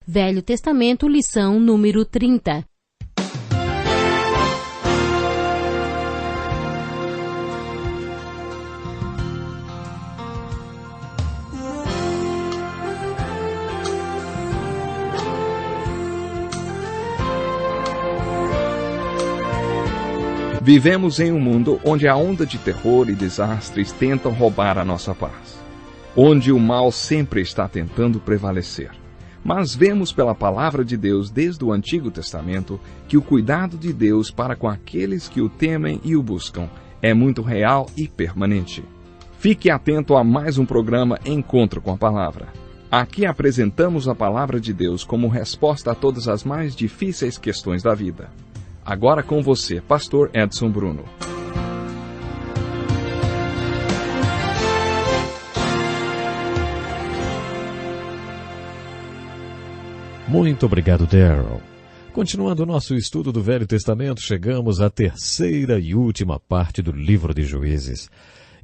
Velho Testamento, lição número 30. Vivemos em um mundo onde a onda de terror e desastres tentam roubar a nossa paz, onde o mal sempre está tentando prevalecer. Mas vemos pela palavra de Deus desde o Antigo Testamento que o cuidado de Deus para com aqueles que o temem e o buscam é muito real e permanente. Fique atento a mais um programa Encontro com a Palavra. Aqui apresentamos a palavra de Deus como resposta a todas as mais difíceis questões da vida. Agora com você, Pastor Edson Bruno. Muito obrigado, Darrell. Continuando o nosso estudo do Velho Testamento, chegamos à terceira e última parte do livro de Juízes.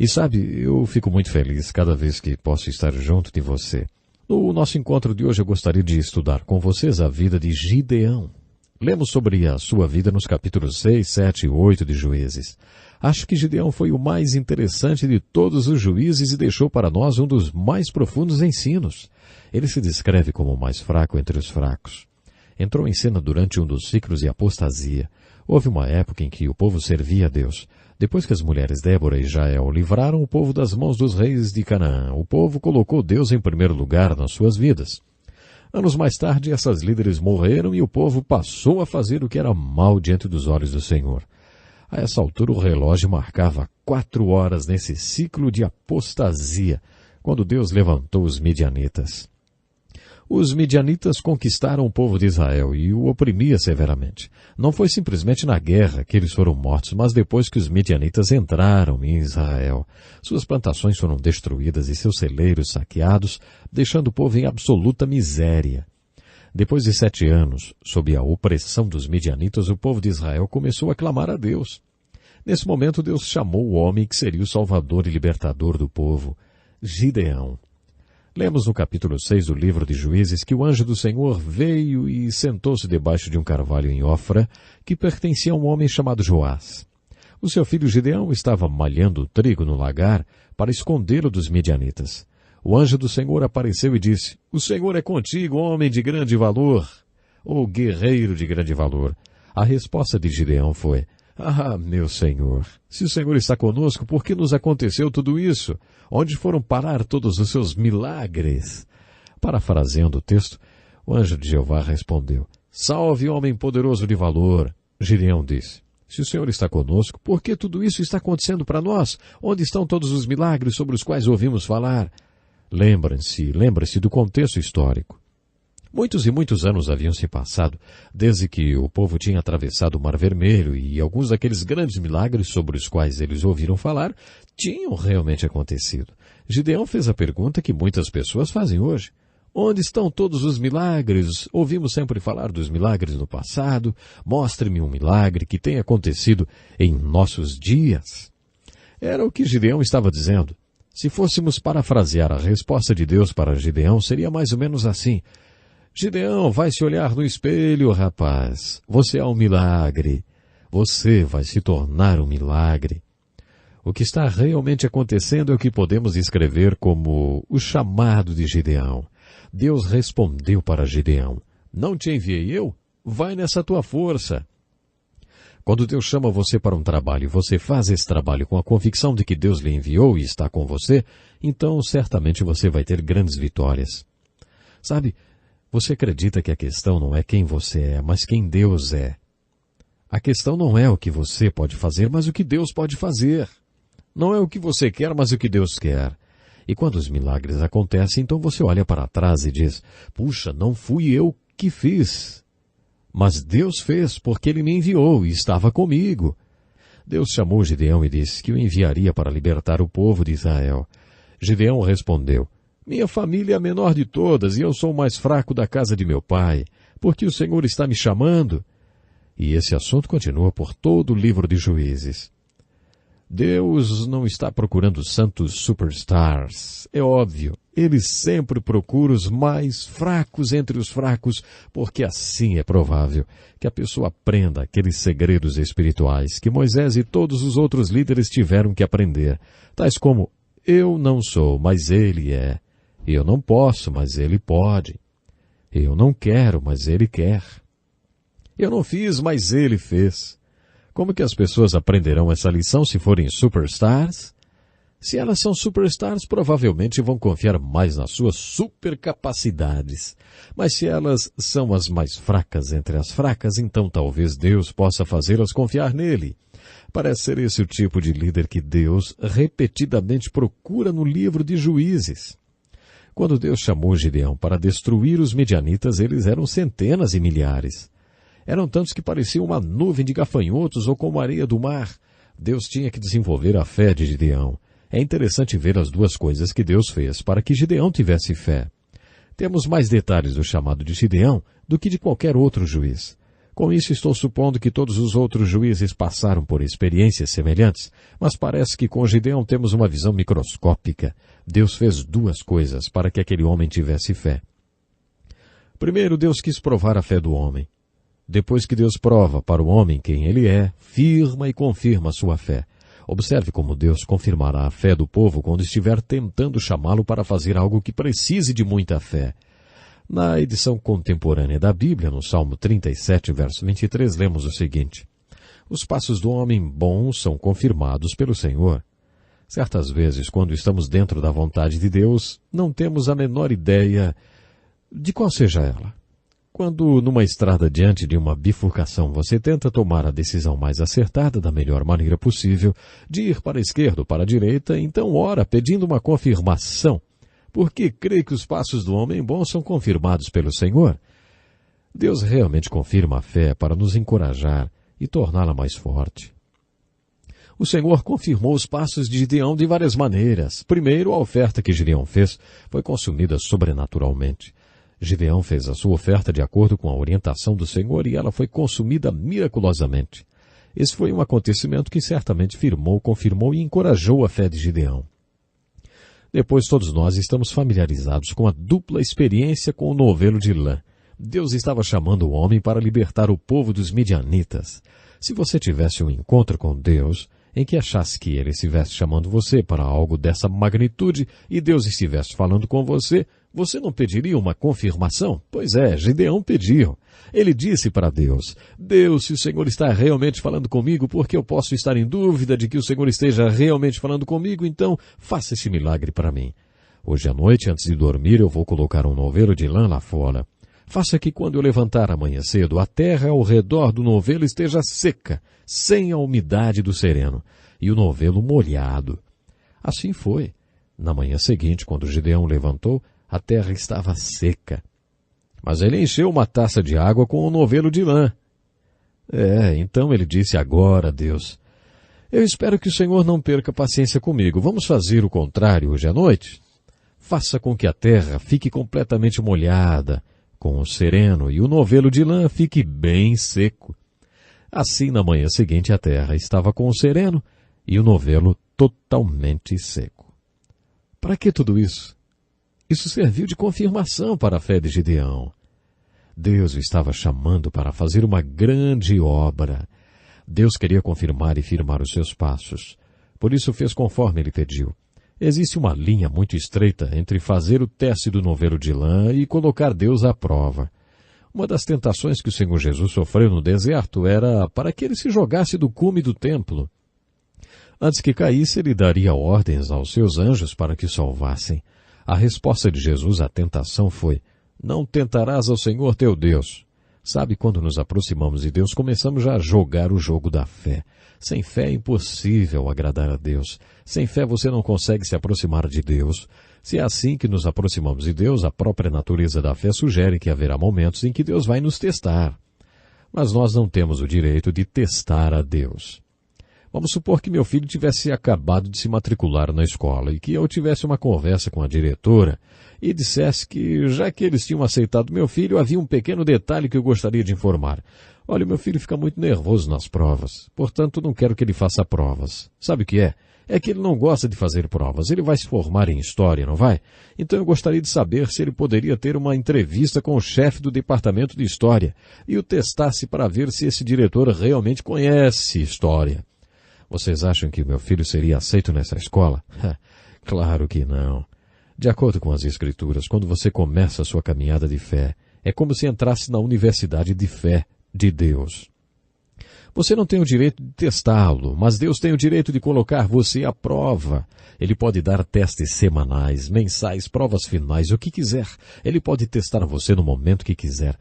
E sabe, eu fico muito feliz cada vez que posso estar junto de você. No nosso encontro de hoje eu gostaria de estudar com vocês a vida de Gideão. Lemos sobre a sua vida nos capítulos 6, 7 e 8 de Juízes. Acho que Gideão foi o mais interessante de todos os juízes e deixou para nós um dos mais profundos ensinos. Ele se descreve como o mais fraco entre os fracos. Entrou em cena durante um dos ciclos de apostasia. Houve uma época em que o povo servia a Deus. Depois que as mulheres Débora e Jael livraram o povo das mãos dos reis de Canaã, o povo colocou Deus em primeiro lugar nas suas vidas. Anos mais tarde, essas líderes morreram e o povo passou a fazer o que era mal diante dos olhos do Senhor. A essa altura, o relógio marcava 4 horas nesse ciclo de apostasia, quando Deus levantou os midianitas. Os midianitas conquistaram o povo de Israel e o oprimia severamente. Não foi simplesmente na guerra que eles foram mortos, mas depois que os midianitas entraram em Israel. Suas plantações foram destruídas e seus celeiros saqueados, deixando o povo em absoluta miséria. Depois de 7 anos, sob a opressão dos midianitas, o povo de Israel começou a clamar a Deus. Nesse momento, Deus chamou o homem que seria o salvador e libertador do povo, Gideão. Lemos no capítulo 6 do livro de Juízes que o anjo do Senhor veio e sentou-se debaixo de um carvalho em Ofra, que pertencia a um homem chamado Joás. O seu filho Gideão estava malhando trigo no lagar para escondê-lo dos midianitas. O anjo do Senhor apareceu e disse: "O Senhor é contigo, homem de grande valor", ou guerreiro de grande valor. A resposta de Gideão foi: "Ah, meu Senhor, se o Senhor está conosco, por que nos aconteceu tudo isso? Onde foram parar todos os seus milagres?" Parafraseando o texto, o anjo de Jeová respondeu: "Salve, homem poderoso de valor." Gideão disse: "Se o Senhor está conosco, por que tudo isso está acontecendo para nós? Onde estão todos os milagres sobre os quais ouvimos falar?" Lembre-se do contexto histórico. Muitos e muitos anos haviam se passado desde que o povo tinha atravessado o Mar Vermelho e alguns daqueles grandes milagres sobre os quais eles ouviram falar tinham realmente acontecido. Gideão fez a pergunta que muitas pessoas fazem hoje: onde estão todos os milagres? Ouvimos sempre falar dos milagres no passado. Mostre-me um milagre que tenha acontecido em nossos dias. Era o que Gideão estava dizendo. Se fôssemos parafrasear a resposta de Deus para Gideão, seria mais ou menos assim: Gideão, vai se olhar no espelho, rapaz. Você é um milagre. Você vai se tornar um milagre. O que está realmente acontecendo é o que podemos descrever como o chamado de Gideão. Deus respondeu para Gideão: "Não te enviei eu? Vai nessa tua força." Quando Deus chama você para um trabalho e você faz esse trabalho com a convicção de que Deus lhe enviou e está com você, então certamente você vai ter grandes vitórias. Sabe, você acredita que a questão não é quem você é, mas quem Deus é. A questão não é o que você pode fazer, mas o que Deus pode fazer. Não é o que você quer, mas o que Deus quer. E quando os milagres acontecem, então você olha para trás e diz: "Puxa, não fui eu que fiz. Mas Deus fez, porque Ele me enviou e estava comigo." Deus chamou Gideão e disse que o enviaria para libertar o povo de Israel. Gideão respondeu: "Minha família é a menor de todas e eu sou o mais fraco da casa de meu pai, porque o Senhor está me chamando." E esse assunto continua por todo o livro de Juízes. Deus não está procurando santos superstars. É óbvio, Ele sempre procura os mais fracos entre os fracos, porque assim é provável que a pessoa aprenda aqueles segredos espirituais que Moisés e todos os outros líderes tiveram que aprender, tais como: eu não sou, mas Ele é. Eu não posso, mas Ele pode. Eu não quero, mas Ele quer. Eu não fiz, mas Ele fez. Como que as pessoas aprenderão essa lição se forem superstars? Se elas são superstars, provavelmente vão confiar mais nas suas supercapacidades. Mas se elas são as mais fracas entre as fracas, então talvez Deus possa fazê-las confiar nele. Parece ser esse o tipo de líder que Deus repetidamente procura no livro de Juízes. Quando Deus chamou Gideão para destruir os midianitas, eles eram centenas e milhares. Eram tantos que pareciam uma nuvem de gafanhotos ou como areia do mar. Deus tinha que desenvolver a fé de Gideão. É interessante ver as duas coisas que Deus fez para que Gideão tivesse fé. Temos mais detalhes do chamado de Gideão do que de qualquer outro juiz. Com isso estou supondo que todos os outros juízes passaram por experiências semelhantes, mas parece que com Gideão temos uma visão microscópica. Deus fez duas coisas para que aquele homem tivesse fé. Primeiro, Deus quis provar a fé do homem. Depois que Deus prova para o homem quem ele é, firma e confirma a sua fé. Observe como Deus confirmará a fé do povo quando estiver tentando chamá-lo para fazer algo que precise de muita fé. Na edição contemporânea da Bíblia, no Salmo 37, verso 23, lemos o seguinte: os passos do homem bom são confirmados pelo Senhor. Certas vezes, quando estamos dentro da vontade de Deus, não temos a menor ideia de qual seja ela. Quando, numa estrada diante de uma bifurcação, você tenta tomar a decisão mais acertada da melhor maneira possível, de ir para a esquerda ou para a direita, então ora pedindo uma confirmação, porque crê que os passos do homem bom são confirmados pelo Senhor. Deus realmente confirma a fé para nos encorajar e torná-la mais forte. O Senhor confirmou os passos de Gideão de várias maneiras. Primeiro, a oferta que Gideão fez foi consumida sobrenaturalmente. Gideão fez a sua oferta de acordo com a orientação do Senhor e ela foi consumida miraculosamente. Esse foi um acontecimento que certamente firmou, confirmou e encorajou a fé de Gideão. Depois todos nós estamos familiarizados com a dupla experiência com o novelo de lã. Deus estava chamando o homem para libertar o povo dos midianitas. Se você tivesse um encontro com Deus, em que achasse que Ele estivesse chamando você para algo dessa magnitude e Deus estivesse falando com você, você não pediria uma confirmação? Pois é, Gideão pediu. Ele disse para Deus: Deus, se o Senhor está realmente falando comigo, porque eu posso estar em dúvida de que o Senhor esteja realmente falando comigo, então faça esse milagre para mim. Hoje à noite, antes de dormir, eu vou colocar um novelo de lã lá fora. Faça que quando eu levantar amanhã cedo, a terra ao redor do novelo esteja seca, sem a umidade do sereno, e o novelo molhado. Assim foi. Na manhã seguinte, quando Gideão levantou, a terra estava seca. Mas ele encheu uma taça de água com o novelo de lã. Então ele disse: agora, Deus, eu espero que o Senhor não perca paciência comigo. Vamos fazer o contrário hoje à noite? Faça com que a terra fique completamente molhada, com o sereno, e o novelo de lã fique bem seco. Assim, na manhã seguinte, a terra estava com o sereno e o novelo totalmente seco. Para que tudo isso? Isso serviu de confirmação para a fé de Gideão. Deus o estava chamando para fazer uma grande obra. Deus queria confirmar e firmar os seus passos. Por isso fez conforme ele pediu. Existe uma linha muito estreita entre fazer o teste do novelo de lã e colocar Deus à prova. Uma das tentações que o Senhor Jesus sofreu no deserto era para que ele se jogasse do cume do templo. Antes que caísse, ele daria ordens aos seus anjos para que o salvassem. A resposta de Jesus à tentação foi: não tentarás ao Senhor teu Deus. Sabe, quando nos aproximamos de Deus, começamos já a jogar o jogo da fé. Sem fé é impossível agradar a Deus. Sem fé você não consegue se aproximar de Deus. Se é assim que nos aproximamos de Deus, a própria natureza da fé sugere que haverá momentos em que Deus vai nos testar. Mas nós não temos o direito de testar a Deus. Vamos supor que meu filho tivesse acabado de se matricular na escola e que eu tivesse uma conversa com a diretora e dissesse que, já que eles tinham aceitado meu filho, havia um pequeno detalhe que eu gostaria de informar. Olha, meu filho fica muito nervoso nas provas, portanto não quero que ele faça provas. Sabe o que é? É que ele não gosta de fazer provas. Ele vai se formar em história, não vai? Então eu gostaria de saber se ele poderia ter uma entrevista com o chefe do departamento de história e o testasse para ver se esse diretor realmente conhece história. Vocês acham que meu filho seria aceito nessa escola? Claro que não. De acordo com as Escrituras, quando você começa a sua caminhada de fé, é como se entrasse na universidade de fé de Deus. Você não tem o direito de testá-lo, mas Deus tem o direito de colocar você à prova. Ele pode dar testes semanais, mensais, provas finais, o que quiser. Ele pode testar você no momento que quiser.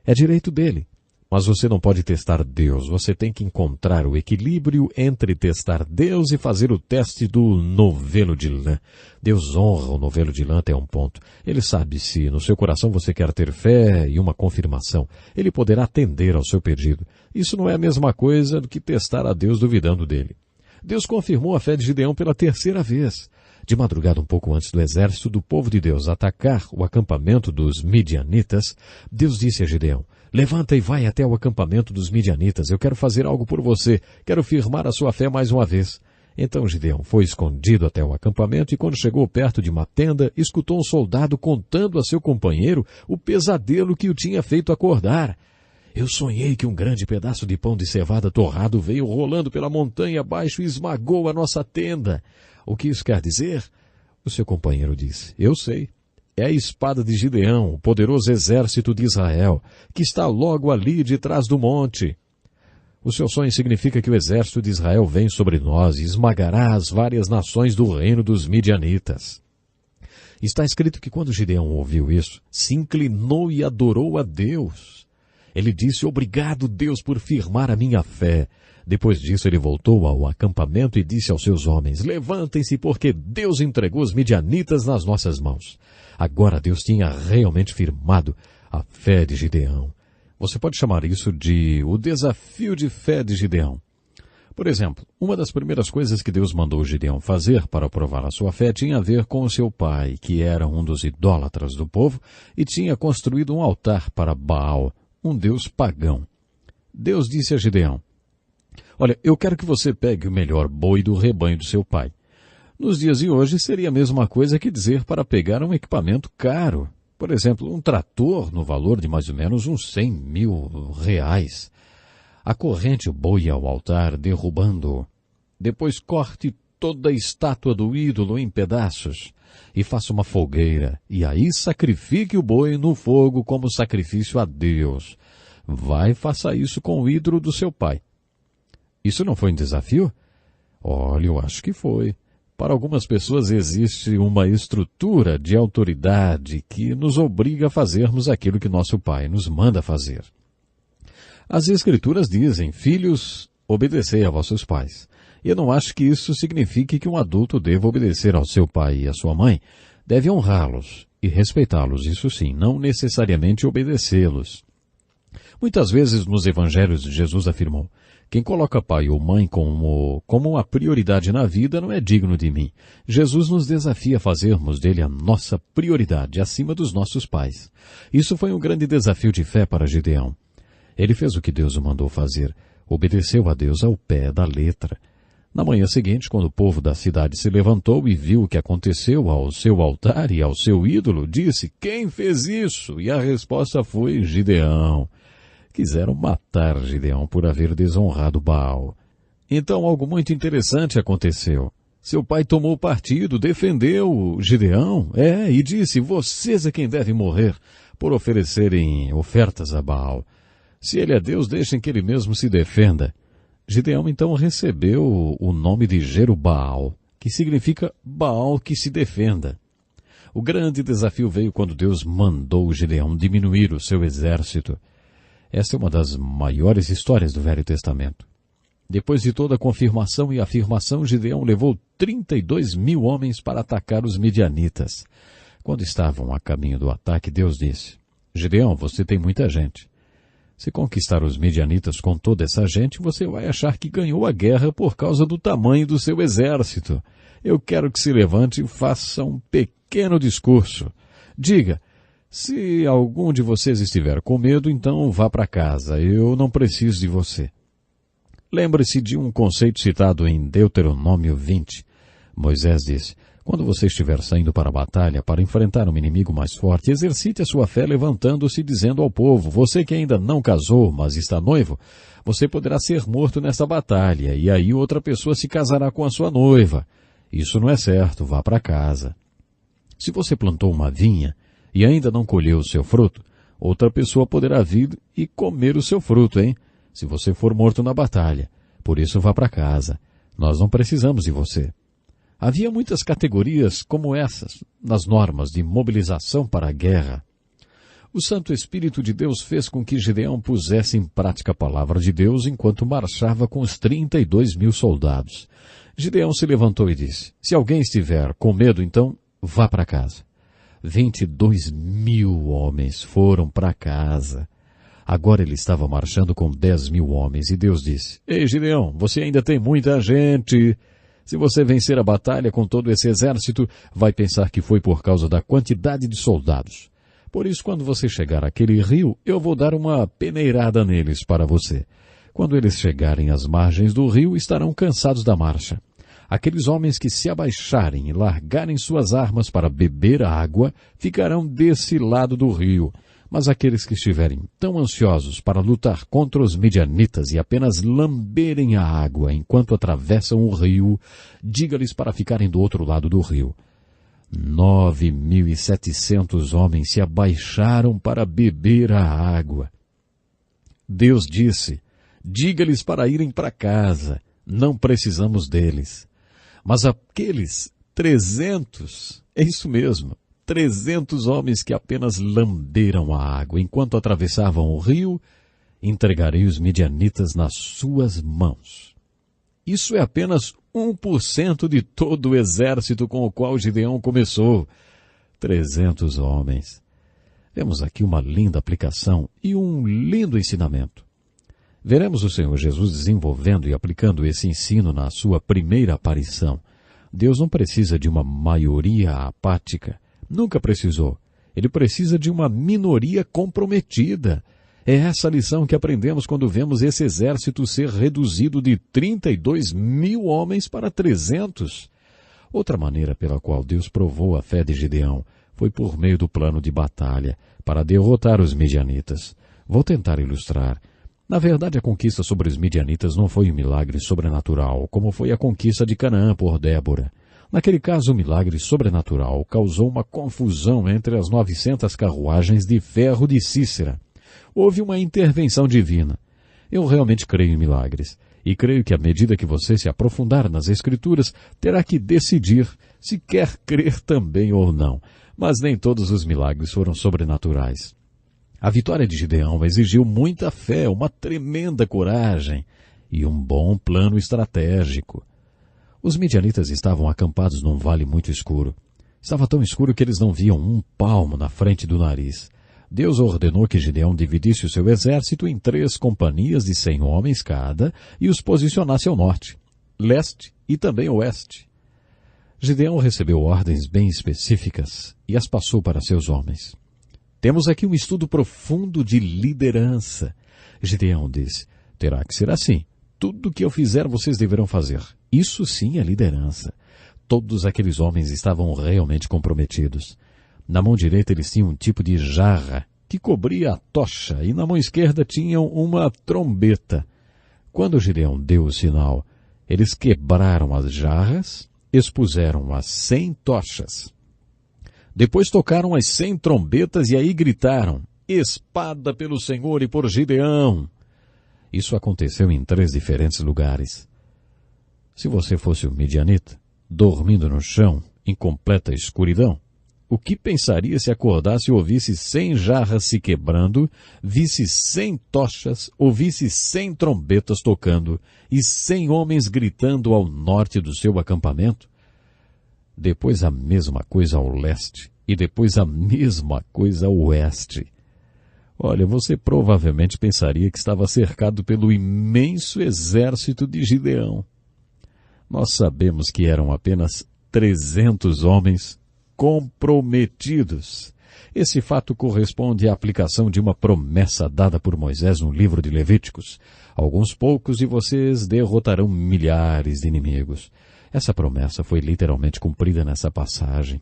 É direito dele. Mas você não pode testar Deus. Você tem que encontrar o equilíbrio entre testar Deus e fazer o teste do novelo de lã. Deus honra o novelo de lã até um ponto. Ele sabe se no seu coração você quer ter fé e uma confirmação. Ele poderá atender ao seu pedido. Isso não é a mesma coisa do que testar a Deus duvidando dele. Deus confirmou a fé de Gideão pela terceira vez. De madrugada, um pouco antes do exército do povo de Deus atacar o acampamento dos midianitas, Deus disse a Gideão: levanta e vai até o acampamento dos midianitas. Eu quero fazer algo por você. Quero firmar a sua fé mais uma vez. Então Gideão foi escondido até o acampamento e quando chegou perto de uma tenda, escutou um soldado contando a seu companheiro o pesadelo que o tinha feito acordar. Eu sonhei que um grande pedaço de pão de cevada torrado veio rolando pela montanha abaixo e esmagou a nossa tenda. O que isso quer dizer? O seu companheiro disse: eu sei. É a espada de Gideão, o poderoso exército de Israel, que está logo ali de trás do monte. O seu sonho significa que o exército de Israel vem sobre nós e esmagará as várias nações do reino dos midianitas. Está escrito que quando Gideão ouviu isso, se inclinou e adorou a Deus. Ele disse: obrigado, Deus, por firmar a minha fé. Depois disso ele voltou ao acampamento e disse aos seus homens: levantem-se, porque Deus entregou os midianitas nas nossas mãos. Agora Deus tinha realmente firmado a fé de Gideão. Você pode chamar isso de o desafio de fé de Gideão. Por exemplo, uma das primeiras coisas que Deus mandou Gideão fazer para provar a sua fé tinha a ver com o seu pai, que era um dos idólatras do povo e tinha construído um altar para Baal, um deus pagão. Deus disse a Gideão: olha, eu quero que você pegue o melhor boi do rebanho do seu pai. Nos dias de hoje seria a mesma coisa que dizer para pegar um equipamento caro. Por exemplo, um trator no valor de mais ou menos uns 100 mil reais. Acorrente o boi ao altar, derrubando-o. Depois corte toda a estátua do ídolo em pedaços e faça uma fogueira. E aí sacrifique o boi no fogo como sacrifício a Deus. Vai e faça isso com o ídolo do seu pai. Isso não foi um desafio? Olha, eu acho que foi. Para algumas pessoas existe uma estrutura de autoridade que nos obriga a fazermos aquilo que nosso Pai nos manda fazer. As Escrituras dizem: filhos, obedecei a vossos pais. E eu não acho que isso signifique que um adulto deva obedecer ao seu pai e à sua mãe. Deve honrá-los e respeitá-los, isso sim, não necessariamente obedecê-los. Muitas vezes nos evangelhos Jesus afirmou: quem coloca pai ou mãe como uma prioridade na vida não é digno de mim. Jesus nos desafia a fazermos dele a nossa prioridade, acima dos nossos pais. Isso foi um grande desafio de fé para Gideão. Ele fez o que Deus o mandou fazer, obedeceu a Deus ao pé da letra. Na manhã seguinte, quando o povo da cidade se levantou e viu o que aconteceu ao seu altar e ao seu ídolo, disse: quem fez isso? E a resposta foi: Gideão. Quiseram matar Gideão por haver desonrado Baal. Então algo muito interessante aconteceu. Seu pai tomou partido, defendeu Gideão, e disse: vocês é quem deve morrer por oferecerem ofertas a Baal. Se ele é Deus, deixem que ele mesmo se defenda. Gideão então recebeu o nome de Jerubaal, que significa Baal que se defenda. O grande desafio veio quando Deus mandou Gideão diminuir o seu exército. Esta é uma das maiores histórias do Velho Testamento. Depois de toda a confirmação e afirmação, Gideão levou 32 mil homens para atacar os midianitas. Quando estavam a caminho do ataque, Deus disse: Gideão, você tem muita gente. Se conquistar os midianitas com toda essa gente, você vai achar que ganhou a guerra por causa do tamanho do seu exército. Eu quero que se levante e faça um pequeno discurso. Diga, se algum de vocês estiver com medo, então vá para casa. Eu não preciso de você. Lembre-se de um conceito citado em Deuteronômio 20. Moisés disse, quando você estiver saindo para a batalha para enfrentar um inimigo mais forte, exercite a sua fé levantando-se e dizendo ao povo, você que ainda não casou, mas está noivo, você poderá ser morto nessa batalha, e aí outra pessoa se casará com a sua noiva. Isso não é certo, vá para casa. Se você plantou uma vinha e ainda não colheu o seu fruto, outra pessoa poderá vir e comer o seu fruto, hein? Se você for morto na batalha. Por isso vá para casa. Nós não precisamos de você. Havia muitas categorias como essas nas normas de mobilização para a guerra. O Santo Espírito de Deus fez com que Gideão pusesse em prática a palavra de Deus enquanto marchava com os 32.000 soldados. Gideão se levantou e disse, se alguém estiver com medo, então vá para casa. 22.000 homens foram para casa. Agora ele estava marchando com 10.000 homens e Deus disse, ei Gideão, você ainda tem muita gente. Se você vencer a batalha com todo esse exército, vai pensar que foi por causa da quantidade de soldados. Por isso, quando você chegar àquele rio, eu vou dar uma peneirada neles para você. Quando eles chegarem às margens do rio, estarão cansados da marcha. Aqueles homens que se abaixarem e largarem suas armas para beber a água, ficarão desse lado do rio. Mas aqueles que estiverem tão ansiosos para lutar contra os midianitas e apenas lamberem a água enquanto atravessam o rio, diga-lhes para ficarem do outro lado do rio. 9.700 homens se abaixaram para beber a água. Deus disse, diga-lhes para irem para casa, não precisamos deles. Mas aqueles 300, é isso mesmo, 300 homens que apenas lamberam a água enquanto atravessavam o rio, entregarei os midianitas nas suas mãos. Isso é apenas 1% de todo o exército com o qual Gideão começou. 300 homens. Vemos aqui uma linda aplicação e um lindo ensinamento. Veremos o Senhor Jesus desenvolvendo e aplicando esse ensino na sua primeira aparição. Deus não precisa de uma maioria apática. Nunca precisou. Ele precisa de uma minoria comprometida. É essa a lição que aprendemos quando vemos esse exército ser reduzido de 32.000 homens para 300. Outra maneira pela qual Deus provou a fé de Gideão foi por meio do plano de batalha para derrotar os midianitas. Vou tentar ilustrar. Na verdade, a conquista sobre os midianitas não foi um milagre sobrenatural, como foi a conquista de Canaã por Débora. Naquele caso, o milagre sobrenatural causou uma confusão entre as 900 carruagens de ferro de Sísera. Houve uma intervenção divina. Eu realmente creio em milagres. E creio que à medida que você se aprofundar nas Escrituras, terá que decidir se quer crer também ou não. Mas nem todos os milagres foram sobrenaturais. A vitória de Gideão exigiu muita fé, uma tremenda coragem e um bom plano estratégico. Os midianitas estavam acampados num vale muito escuro. Estava tão escuro que eles não viam um palmo na frente do nariz. Deus ordenou que Gideão dividisse o seu exército em 3 companhias de 100 homens cada e os posicionasse ao norte, leste e também oeste. Gideão recebeu ordens bem específicas e as passou para seus homens. Temos aqui um estudo profundo de liderança. Gideão disse, terá que ser assim. Tudo que eu fizer vocês deverão fazer. Isso sim é liderança. Todos aqueles homens estavam realmente comprometidos. Na mão direita eles tinham um tipo de jarra que cobria a tocha e na mão esquerda tinham uma trombeta. Quando Gideão deu o sinal, eles quebraram as jarras, expuseram as 100 tochas. Depois tocaram as 100 trombetas e aí gritaram, espada pelo Senhor e por Gideão. Isso aconteceu em 3 diferentes lugares. Se você fosse um midianita, dormindo no chão, em completa escuridão, o que pensaria se acordasse e ouvisse 100 jarras se quebrando, visse 100 tochas, ouvisse 100 trombetas tocando e 100 homens gritando ao norte do seu acampamento? Depois a mesma coisa ao leste e depois a mesma coisa ao oeste. Olha, você provavelmente pensaria que estava cercado pelo imenso exército de Gideão. Nós sabemos que eram apenas 300 homens comprometidos. Esse fato corresponde à aplicação de uma promessa dada por Moisés no livro de Levíticos. Alguns poucos de vocês derrotarão milhares de inimigos. Essa promessa foi literalmente cumprida nessa passagem.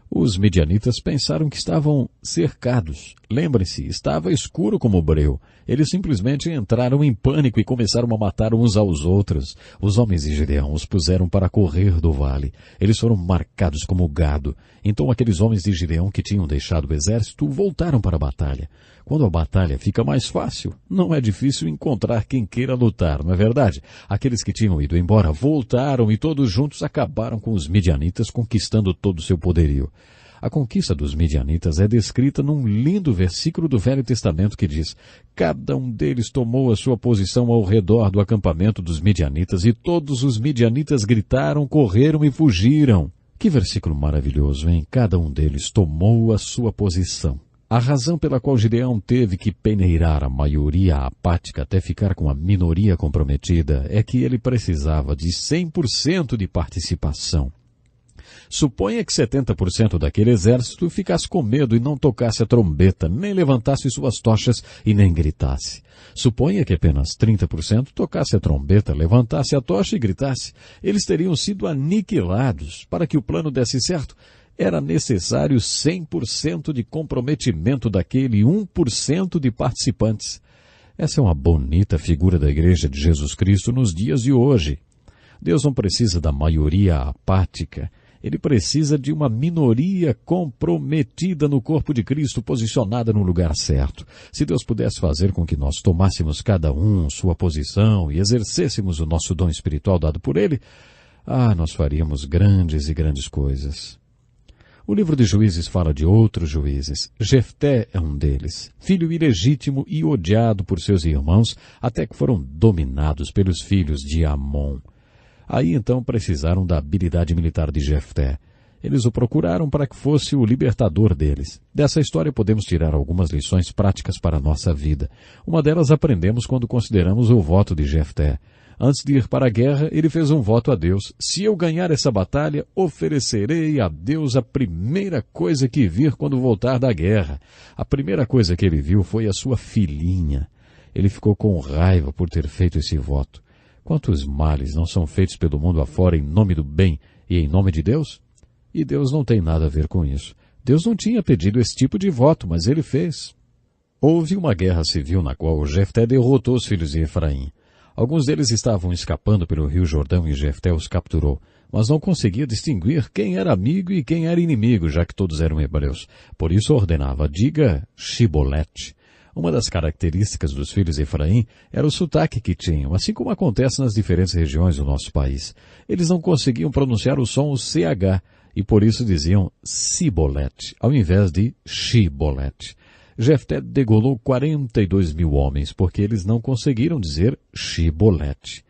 Os midianitas pensaram que estavam cercados. Lembrem-se, estava escuro como breu. Eles simplesmente entraram em pânico e começaram a matar uns aos outros. Os homens de Gideão os puseram para correr do vale. Eles foram marcados como gado. Então aqueles homens de Gideão que tinham deixado o exército voltaram para a batalha. Quando a batalha fica mais fácil, não é difícil encontrar quem queira lutar, não é verdade? Aqueles que tinham ido embora voltaram e todos juntos acabaram com os midianitas, conquistando todo o seu poderio. A conquista dos midianitas é descrita num lindo versículo do Velho Testamento que diz: cada um deles tomou a sua posição ao redor do acampamento dos midianitas e todos os midianitas gritaram, correram e fugiram. Que versículo maravilhoso, hein? Cada um deles tomou a sua posição. A razão pela qual Gideão teve que peneirar a maioria apática até ficar com a minoria comprometida é que ele precisava de 100% de participação. Suponha que 70% daquele exército ficasse com medo e não tocasse a trombeta, nem levantasse suas tochas e nem gritasse. Suponha que apenas 30% tocasse a trombeta, levantasse a tocha e gritasse. Eles teriam sido aniquilados. Para que o plano desse certo, era necessário 100% de comprometimento daquele 1% de participantes. Essa é uma bonita figura da Igreja de Jesus Cristo nos dias de hoje. Deus não precisa da maioria apática. Ele precisa de uma minoria comprometida no corpo de Cristo, posicionada no lugar certo. Se Deus pudesse fazer com que nós tomássemos cada um sua posição e exercêssemos o nosso dom espiritual dado por Ele, nós faríamos grandes e grandes coisas. O livro de Juízes fala de outros juízes. Jefté é um deles, filho ilegítimo e odiado por seus irmãos, até que foram dominados pelos filhos de Amon. Aí então precisaram da habilidade militar de Jefté. Eles o procuraram para que fosse o libertador deles. Dessa história podemos tirar algumas lições práticas para a nossa vida. Uma delas aprendemos quando consideramos o voto de Jefté. Antes de ir para a guerra, ele fez um voto a Deus. Se eu ganhar essa batalha, oferecerei a Deus a primeira coisa que vir quando voltar da guerra. A primeira coisa que ele viu foi a sua filhinha. Ele ficou com raiva por ter feito esse voto. Quantos males não são feitos pelo mundo afora em nome do bem e em nome de Deus? E Deus não tem nada a ver com isso. Deus não tinha pedido esse tipo de voto, mas ele fez. Houve uma guerra civil na qual Jefté derrotou os filhos de Efraim. Alguns deles estavam escapando pelo rio Jordão e Jefté os capturou, mas não conseguia distinguir quem era amigo e quem era inimigo, já que todos eram hebreus. Por isso ordenava: diga Shibolete. Uma das características dos filhos de Efraim era o sotaque que tinham, assim como acontece nas diferentes regiões do nosso país. Eles não conseguiam pronunciar o som CH, e por isso diziam Sibolete, ao invés de Shibolete. Jefté degolou 42.000 homens, porque eles não conseguiram dizer Shibolete.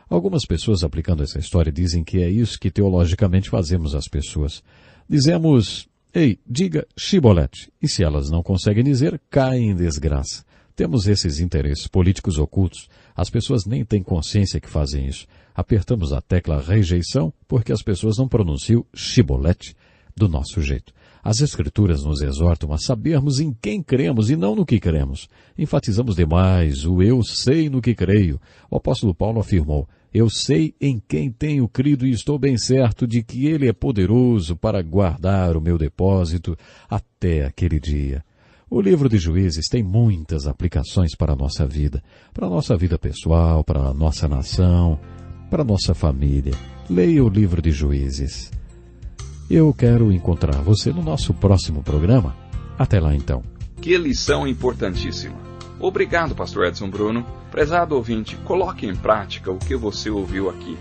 Algumas pessoas aplicando essa história dizem que é isso que teologicamente fazemos às pessoas. Dizemos: ei, diga Shibolete, e se elas não conseguem dizer, caem em desgraça. Temos esses interesses políticos ocultos. As pessoas nem têm consciência que fazem isso. Apertamos a tecla rejeição porque as pessoas não pronunciam Shibolete do nosso jeito. As Escrituras nos exortam a sabermos em quem cremos e não no que cremos. Enfatizamos demais o eu sei no que creio. O apóstolo Paulo afirmou: eu sei em quem tenho crido e estou bem certo de que ele é poderoso para guardar o meu depósito até aquele dia. O livro de Juízes tem muitas aplicações para a nossa vida pessoal, para a nossa nação, para a nossa família. Leia o livro de Juízes. Eu quero encontrar você no nosso próximo programa. Até lá então. Que lição importantíssima. Obrigado, pastor Edson Bruno. Prezado ouvinte, coloque em prática o que você ouviu aqui.